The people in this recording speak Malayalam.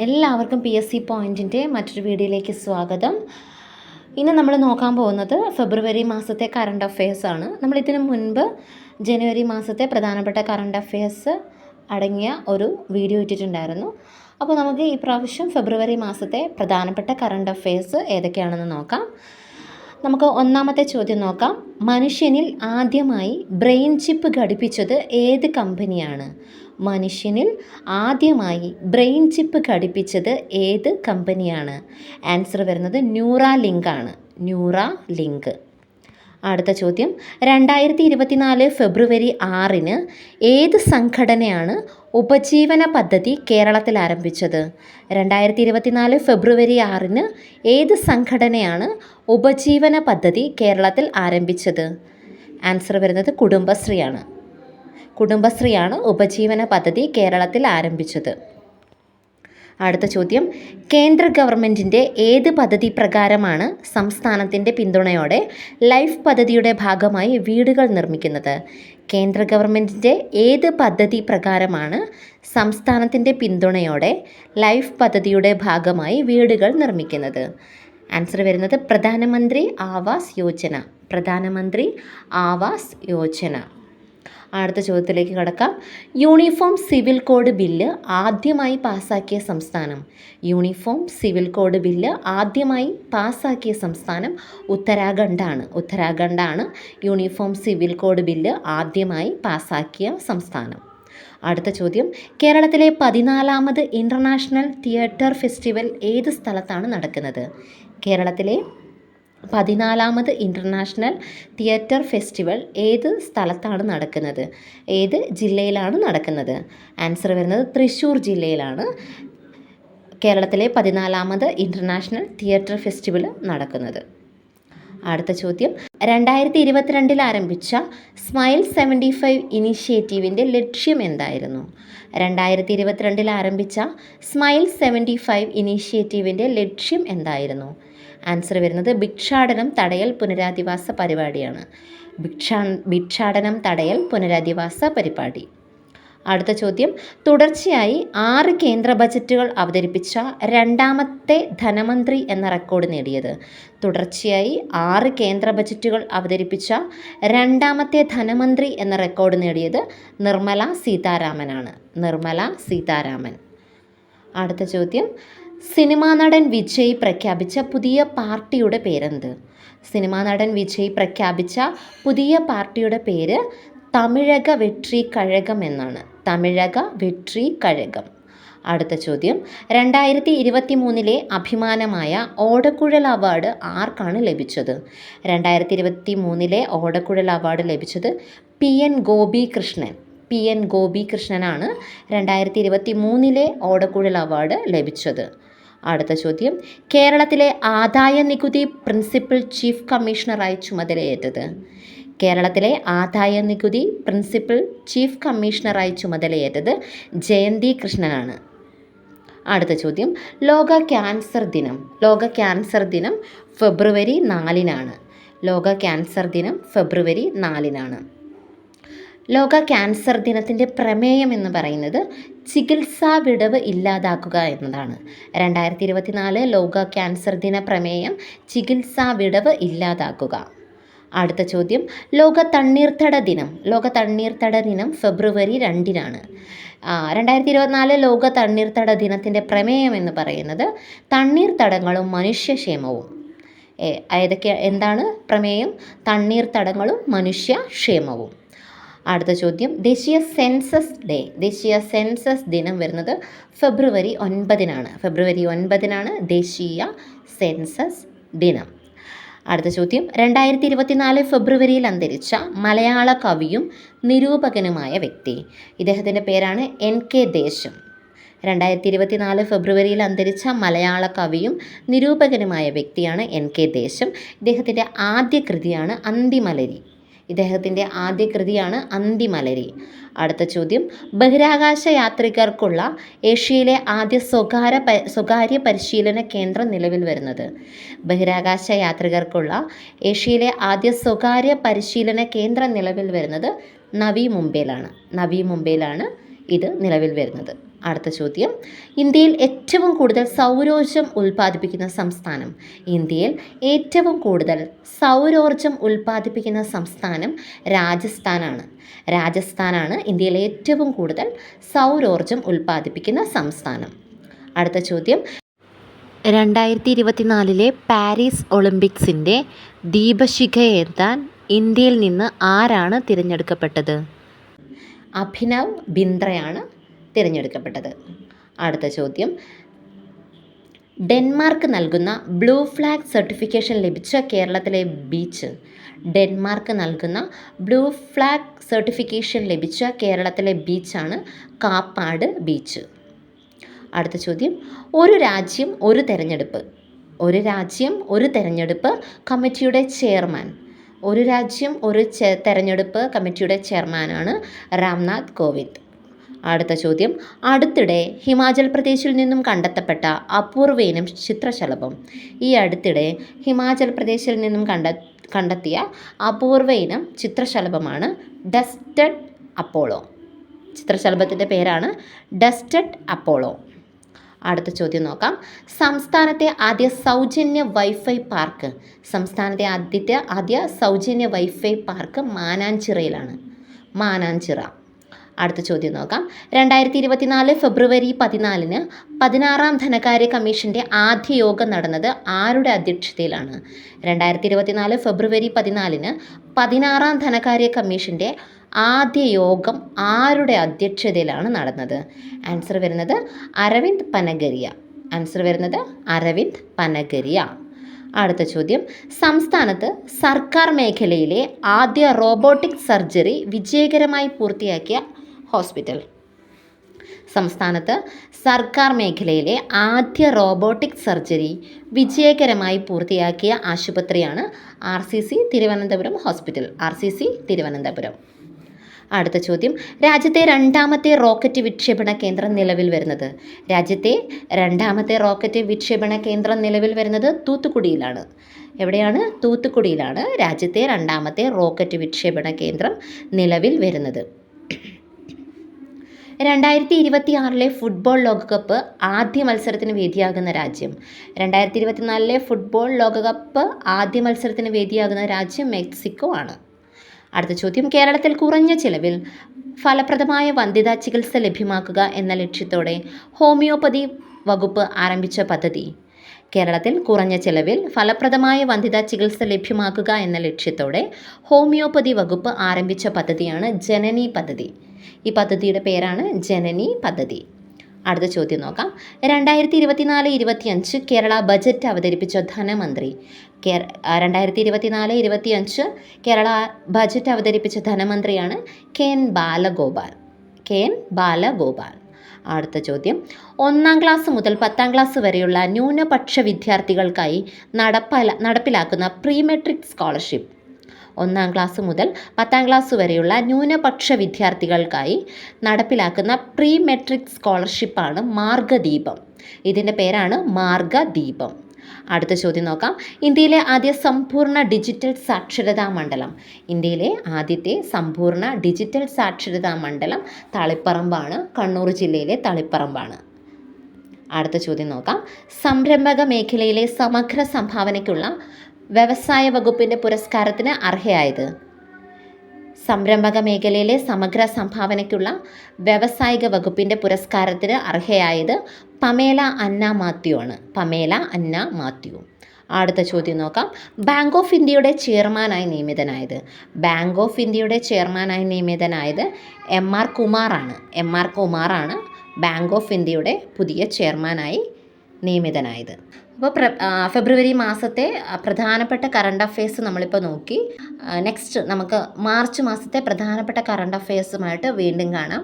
എല്ലാവർക്കും PSC പോയിൻറ്റിൻ്റെ മറ്റൊരു വീഡിയോയിലേക്ക് സ്വാഗതം. ഇന്ന് നമ്മൾ നോക്കാൻ പോകുന്നത് ഫെബ്രുവരി മാസത്തെ കറണ്ട് അഫെയർസാണ്. നമ്മളിതിനു മുൻപ് ജനുവരി മാസത്തെ പ്രധാനപ്പെട്ട കറണ്ട് അഫെയർസ് അടങ്ങിയ ഒരു വീഡിയോ ഇട്ടിട്ടുണ്ടായിരുന്നു. അപ്പോൾ നമുക്ക് ഈ പ്രാവശ്യം ഫെബ്രുവരി മാസത്തെ പ്രധാനപ്പെട്ട കറണ്ട് അഫെയർസ് ഏതൊക്കെയാണെന്ന് നോക്കാം. നമുക്ക് ഒന്നാമത്തെ ചോദ്യം നോക്കാം. മനുഷ്യനിൽ ആദ്യമായി ബ്രെയിൻ ചിപ്പ് ഘടിപ്പിച്ചത് ഏത് കമ്പനിയാണ്? മനുഷ്യനിൽ ആദ്യമായി ബ്രെയിൻ ചിപ്പ് ഘടിപ്പിച്ചത് ഏത് കമ്പനിയാണ്? ആൻസർ വരുന്നത് ന്യൂറാലിങ്ക് ആണ്. ന്യൂറാലിങ്ക്. അടുത്ത ചോദ്യം, 2024 ഫെബ്രുവരി 6 ഏത് സംഘടനയാണ് ഉപജീവന പദ്ധതി കേരളത്തിൽ ആരംഭിച്ചത്? 2024 ഫെബ്രുവരി 6 ഏത് സംഘടനയാണ് ഉപജീവന പദ്ധതി കേരളത്തിൽ ആരംഭിച്ചത്? ആൻസർ വരുന്നത് കുടുംബശ്രീയാണ്. കുടുംബശ്രീയാണ് ഉപജീവന പദ്ധതി കേരളത്തിൽ ആരംഭിച്ചത്. അടുത്ത ചോദ്യം, കേന്ദ്ര ഗവൺമെൻറ്റിൻ്റെ ഏത് പദ്ധതി പ്രകാരമാണ് സംസ്ഥാനത്തിൻ്റെ പിന്തുണയോടെ ലൈഫ് പദ്ധതിയുടെ ഭാഗമായി വീടുകൾ നിർമ്മിക്കുന്നത്? കേന്ദ്ര ഗവൺമെൻറ്റിൻ്റെ ഏത് പദ്ധതി പ്രകാരമാണ് സംസ്ഥാനത്തിൻ്റെ പിന്തുണയോടെ ലൈഫ് പദ്ധതിയുടെ ഭാഗമായി വീടുകൾ നിർമ്മിക്കുന്നത്? ആൻസർ വരുന്നത് പ്രധാനമന്ത്രി ആവാസ് യോജന. പ്രധാനമന്ത്രി ആവാസ് യോജന. അടുത്ത ചോദ്യത്തിലേക്ക് കടക്കാം. യൂണിഫോം സിവിൽ കോഡ് ബില്ല് ആദ്യമായി പാസ്സാക്കിയ സംസ്ഥാനം? യൂണിഫോം സിവിൽ കോഡ് ബില്ല് ആദ്യമായി പാസ്സാക്കിയ സംസ്ഥാനം ഉത്തരാഖണ്ഡാണ്. ഉത്തരാഖണ്ഡാണ് യൂണിഫോം സിവിൽ കോഡ് ബില്ല് ആദ്യമായി പാസ്സാക്കിയ സംസ്ഥാനം. അടുത്ത ചോദ്യം, കേരളത്തിലെ 14ാമത് ഇൻ്റർനാഷണൽ തിയേറ്റർ ഫെസ്റ്റിവൽ ഏത് സ്ഥലത്താണ് നടക്കുന്നത്? കേരളത്തിലെ 14ാമത് ഇൻ്റർനാഷണൽ തിയേറ്റർ ഫെസ്റ്റിവൽ ഏത് സ്ഥലത്താണ് നടക്കുന്നത്? ഏത് ജില്ലയിലാണ് നടക്കുന്നത്? ആൻസർ വരുന്നത് തൃശ്ശൂർ ജില്ലയിലാണ് കേരളത്തിലെ 14ാമത് ഇൻ്റർനാഷണൽ തിയേറ്റർ ഫെസ്റ്റിവൽ നടക്കുന്നത്. അടുത്ത ചോദ്യം, 2022 ആരംഭിച്ച സ്മൈൽ 75 ഇനീഷ്യേറ്റീവിൻ്റെ ലക്ഷ്യം എന്തായിരുന്നു? 2022 ആരംഭിച്ച സ്മൈൽ 75 ഇനീഷ്യേറ്റീവിൻ്റെ ലക്ഷ്യം എന്തായിരുന്നു? ആൻസർ വരുന്നത് ഭിക്ഷാടനം തടയൽ പുനരധിവാസ പരിപാടിയാണ്. ഭിക്ഷാടനം തടയൽ പുനരധിവാസ പരിപാടി. അടുത്ത ചോദ്യം, തുടർച്ചയായി 6 കേന്ദ്ര ബജറ്റുകൾ അവതരിപ്പിച്ച രണ്ടാമത്തെ ധനമന്ത്രി എന്ന റെക്കോർഡ് നേടിയത്? തുടർച്ചയായി 6 കേന്ദ്ര ബജറ്റുകൾ അവതരിപ്പിച്ച രണ്ടാമത്തെ ധനമന്ത്രി എന്ന റെക്കോർഡ് നേടിയത് നിർമ്മല സീതാരാമനാണ്. നിർമ്മല സീതാരാമൻ. അടുത്ത ചോദ്യം, സിനിമാ നടൻ വിജയ് പ്രഖ്യാപിച്ച പുതിയ പാർട്ടിയുടെ പേരെന്ത്? സിനിമാ നടൻ വിജയ് പ്രഖ്യാപിച്ച പുതിയ പാർട്ടിയുടെ പേര് തമിഴക വെട്രി കഴകം എന്നാണ്. തമിഴക വെട്രി കഴകം. അടുത്ത ചോദ്യം, 2023 അഭിമാനമായ ഓടക്കുഴൽ അവാർഡ് ആർക്കാണ് ലഭിച്ചത്? 2023 ഓടക്കുഴൽ അവാർഡ് ലഭിച്ചത് PN ഗോപികൃഷ്ണൻ. PN ഗോപികൃഷ്ണനാണ് 2023 ഓടക്കുഴൽ അവാർഡ് ലഭിച്ചത്. അടുത്ത ചോദ്യം, കേരളത്തിലെ ആദായ നികുതി പ്രിൻസിപ്പൽ ചീഫ് കമ്മീഷണറായി ചുമതലയേറ്റത്? കേരളത്തിലെ ആദായ നികുതി പ്രിൻസിപ്പൽ ചീഫ് കമ്മീഷണറായി ചുമതലയേറ്റത് ജയന്തി കൃഷ്ണനാണ്. അടുത്ത ചോദ്യം, ലോക ക്യാൻസർ ദിനം. ലോക ക്യാൻസർ ദിനം ഫെബ്രുവരി 4 ലോക ക്യാൻസർ ദിനം ഫെബ്രുവരി 4 ലോക ക്യാൻസർ ദിനത്തിൻ്റെ പ്രമേയം എന്ന് പറയുന്നത് ചികിത്സാ വിടവ് ഇല്ലാതാക്കുക എന്നതാണ്. 2024 ലോക ക്യാൻസർ ദിന പ്രമേയം ചികിത്സാ വിടവ് ഇല്ലാതാക്കുക. അടുത്ത ചോദ്യം, ലോക തണ്ണീർത്തട ദിനം. ലോക തണ്ണീർത്തട ദിനം ഫെബ്രുവരി 2 2024 ലോക തണ്ണീർത്തട ദിനത്തിൻ്റെ പ്രമേയം എന്ന് പറയുന്നത് തണ്ണീർത്തടങ്ങളും മനുഷ്യക്ഷേമവും. എന്താണ് പ്രമേയം? തണ്ണീർത്തടങ്ങളും മനുഷ്യക്ഷേമവും. അടുത്ത ചോദ്യം, ദേശീയ സെൻസസ് ഡേ. ദേശീയ സെൻസസ് ദിനം വരുന്നത് ഫെബ്രുവരി 9 ഫെബ്രുവരി 9 ദേശീയ സെൻസസ് ദിനം. അടുത്ത ചോദ്യം, 2024 ഫെബ്രുവരിയിൽ അന്തരിച്ച മലയാള കവിയും നിരൂപകനുമായ വ്യക്തി. ഇദ്ദേഹത്തിൻ്റെ പേരാണ് NK ദേശം. 2024 ഫെബ്രുവരിയിൽ അന്തരിച്ച മലയാള കവിയും നിരൂപകനുമായ വ്യക്തിയാണ് NK ദേശം. ഇദ്ദേഹത്തിൻ്റെ ആദ്യ കൃതിയാണ് അന്തിമലരി. ഇദ്ദേഹത്തിൻ്റെ ആദ്യ കൃതിയാണ് അന്തിമലരി. അടുത്ത ചോദ്യം, ബഹിരാകാശ യാത്രികർക്കുള്ള ഏഷ്യയിലെ ആദ്യ സ്വകാര്യ പരിശീലന കേന്ദ്രം നിലവിൽ വരുന്നത്? ബഹിരാകാശ യാത്രികർക്കുള്ള ഏഷ്യയിലെ ആദ്യ സ്വകാര്യ പരിശീലന കേന്ദ്രം നിലവിൽ വരുന്നത് നവി മുംബൈയിലാണ്. നവി മുംബൈയിലാണ് ഇത് നിലവിൽ വരുന്നത്. അടുത്ത ചോദ്യം, ഇന്ത്യയിൽ ഏറ്റവും കൂടുതൽ സൗരോർജ്ജം ഉൽപ്പാദിപ്പിക്കുന്ന സംസ്ഥാനം. ഇന്ത്യയിൽ ഏറ്റവും കൂടുതൽ സൗരോർജ്ജം ഉൽപ്പാദിപ്പിക്കുന്ന സംസ്ഥാനം രാജസ്ഥാനാണ്. രാജസ്ഥാനാണ് ഇന്ത്യയിൽ ഏറ്റവും കൂടുതൽ സൗരോർജ്ജം ഉൽപ്പാദിപ്പിക്കുന്ന സംസ്ഥാനം. അടുത്ത ചോദ്യം, 2024 പാരീസ് ഒളിമ്പിക്സിൻ്റെ ദീപശിഖയേന്താൻ ഇന്ത്യയിൽ നിന്ന് ആരാണ് തിരഞ്ഞെടുക്കപ്പെട്ടത്? അഭിനവ് ബിന്ദ്രയാണ് തിരഞ്ഞെടുക്കപ്പെട്ടത്. അടുത്ത ചോദ്യം, ഡെൻമാർക്ക് നൽകുന്ന ബ്ലൂ ഫ്ലാഗ് സർട്ടിഫിക്കേഷൻ ലഭിച്ച കേരളത്തിലെ ബീച്ച്. ഡെൻമാർക്ക് നൽകുന്ന ബ്ലൂ ഫ്ലാഗ് സർട്ടിഫിക്കേഷൻ ലഭിച്ച കേരളത്തിലെ ബീച്ചാണ് കാപ്പാട് ബീച്ച്. അടുത്ത ചോദ്യം, ഒരു രാജ്യം ഒരു തെരഞ്ഞെടുപ്പ്. ഒരു രാജ്യം ഒരു തെരഞ്ഞെടുപ്പ് കമ്മിറ്റിയുടെ ചെയർമാൻ. ഒരു രാജ്യം ഒരു തെരഞ്ഞെടുപ്പ് കമ്മിറ്റിയുടെ ചെയർമാനാണ് രാംനാഥ് കോവിന്ദ്. അടുത്ത ചോദ്യം, അടുത്തിടെ ഹിമാചൽ പ്രദേശിൽ നിന്നും കണ്ടെത്തപ്പെട്ട അപൂർവ ഇനം ചിത്രശലഭം. ഈ അടുത്തിടെ ഹിമാചൽ പ്രദേശിൽ നിന്നും കണ്ടെത്തിയ അപൂർവ ഇനം ചിത്രശലഭമാണ് ഡസ്റ്റഡ് അപ്പോളോ. ചിത്രശലഭത്തിൻ്റെ പേരാണ് ഡസ്റ്റഡ് അപ്പോളോ. അടുത്ത ചോദ്യം നോക്കാം, സംസ്ഥാനത്തെ ആദ്യ സൗജന്യ വൈഫൈ പാർക്ക്. സംസ്ഥാനത്തെ ആദ്യ സൗജന്യ വൈഫൈ പാർക്ക് മാനാഞ്ചിറയിലാണ്. മാനാഞ്ചിറ. അടുത്ത ചോദ്യം നോക്കാം, 2024 ഫെബ്രുവരി 14 16-ാം ധനകാര്യ കമ്മീഷൻ്റെ ആദ്യ യോഗം നടന്നത് ആരുടെ അധ്യക്ഷതയിലാണ്? 2024 ഫെബ്രുവരി 14 16-ാം ധനകാര്യ കമ്മീഷൻ്റെ ആദ്യ യോഗം ആരുടെ അധ്യക്ഷതയിലാണ് നടന്നത്? ആൻസർ വരുന്നത് അരവിന്ദ് പനഗരിയ. ആൻസർ വരുന്നത് അരവിന്ദ് പനഗരിയ. അടുത്ത ചോദ്യം, സംസ്ഥാനത്ത് സർക്കാർ മേഖലയിലെ ആദ്യ റോബോട്ടിക് സർജറി വിജയകരമായി പൂർത്തിയാക്കിയ ഹോസ്പിറ്റൽ. സംസ്ഥാനത്ത് സർക്കാർ മേഖലയിലെ ആദ്യ റോബോട്ടിക് സർജറി വിജയകരമായി പൂർത്തിയാക്കിയ ആശുപത്രിയാണ് RCC Thiruvananthapuram hospital. RCC Thiruvananthapuram. അടുത്ത ചോദ്യം, രാജ്യത്തെ രണ്ടാമത്തെ റോക്കറ്റ് വിക്ഷേപണ കേന്ദ്രം നിലവിൽ വരുന്നത്. രാജ്യത്തെ രണ്ടാമത്തെ റോക്കറ്റ് വിക്ഷേപണ കേന്ദ്രം നിലവിൽ വരുന്നത് തൂത്തുക്കുടിയിലാണ്. എവിടെയാണ്? തൂത്തുക്കുടിയിലാണ് രാജ്യത്തെ രണ്ടാമത്തെ റോക്കറ്റ് വിക്ഷേപണ കേന്ദ്രം നിലവിൽ വരുന്നത്. 2026 ഫുട്ബോൾ ലോകകപ്പ് ആദ്യ മത്സരത്തിന് വേദിയാകുന്ന രാജ്യം. 2024 ഫുട്ബോൾ ലോകകപ്പ് ആദ്യ മത്സരത്തിന് വേദിയാകുന്ന രാജ്യം മെക്സിക്കോ ആണ്. അടുത്ത ചോദ്യം, കേരളത്തിൽ കുറഞ്ഞ ചിലവിൽ ഫലപ്രദമായ വന്ധ്യതാ ചികിത്സ ലഭ്യമാക്കുക എന്ന ലക്ഷ്യത്തോടെ ഹോമിയോപ്പതി വകുപ്പ് ആരംഭിച്ച പദ്ധതി. കേരളത്തിൽ കുറഞ്ഞ ചിലവിൽ ഫലപ്രദമായ വന്ധ്യതാ ചികിത്സ ലഭ്യമാക്കുക എന്ന ലക്ഷ്യത്തോടെ ഹോമിയോപ്പതി വകുപ്പ് ആരംഭിച്ച പദ്ധതിയാണ് ജനനി പദ്ധതി. ഈ പദ്ധതിയുടെ പേരാണ് ജനനി പദ്ധതി. അടുത്ത ചോദ്യം നോക്കാം, 2024-25 കേരള ബജറ്റ് അവതരിപ്പിച്ച ധനമന്ത്രി. 2024-25 കേരള ബജറ്റ് അവതരിപ്പിച്ച ധനമന്ത്രിയാണ് KN ബാലഗോപാൽ. KN ബാലഗോപാൽ. അടുത്ത ചോദ്യം, 1-ാം ക്ലാസ് മുതൽ 10-ാം ക്ലാസ് വരെയുള്ള ന്യൂനപക്ഷ വിദ്യാർത്ഥികൾക്കായി നടപ്പിലാക്കുന്ന പ്രീ മെട്രിക് സ്കോളർഷിപ്പ്. 1-ാം ക്ലാസ് മുതൽ 10-ാം ക്ലാസ് വരെയുള്ള ന്യൂനപക്ഷ വിദ്യാർത്ഥികൾക്കായി നടപ്പിലാക്കുന്ന പ്രീ മെട്രിക് സ്കോളർഷിപ്പാണ് മാർഗദീപം. ഇതിൻ്റെ പേരാണ് മാർഗദീപം. അടുത്ത ചോദ്യം നോക്കാം, ഇന്ത്യയിലെ ആദ്യ സമ്പൂർണ്ണ ഡിജിറ്റൽ സാക്ഷരതാ മണ്ഡലം. ഇന്ത്യയിലെ ആദ്യത്തെ സമ്പൂർണ്ണ ഡിജിറ്റൽ സാക്ഷരതാ മണ്ഡലം തളിപ്പറമ്പാണ്. കണ്ണൂർ ജില്ലയിലെ തളിപ്പറമ്പാണ്. അടുത്ത ചോദ്യം നോക്കാം, സംരംഭക മേഖലയിലെ സമഗ്ര സംഭാവനയ്ക്കുള്ള വ്യവസായ വകുപ്പിൻ്റെ പുരസ്കാരത്തിന് അർഹയായത്. സംരംഭക മേഖലയിലെ സമഗ്ര സംഭാവനയ്ക്കുള്ള വ്യവസായിക വകുപ്പിൻ്റെ പുരസ്കാരത്തിന് അർഹയായത് പമേല അന്ന മാത്യു ആണ്. പമേല അന്ന മാത്യു. അടുത്ത ചോദ്യം നോക്കാം, ബാങ്ക് ഓഫ് ഇന്ത്യയുടെ ചെയർമാനായി നിയമിതനായത്. ബാങ്ക് ഓഫ് ഇന്ത്യയുടെ ചെയർമാനായി നിയമിതനായത് MR കുമാറാണ്. MR കുമാറാണ് ബാങ്ക് ഓഫ് ഇന്ത്യയുടെ പുതിയ ചെയർമാനായി നിയമിതനായത്. അപ്പോൾ ഫെബ്രുവരി മാസത്തെ പ്രധാനപ്പെട്ട കറണ്ട് അഫെയർസ് നമ്മളിപ്പോൾ നോക്കി. നെക്സ്റ്റ് നമുക്ക് മാർച്ച് മാസത്തെ പ്രധാനപ്പെട്ട കറണ്ട് അഫെയർസുമായിട്ട് വീണ്ടും കാണാം.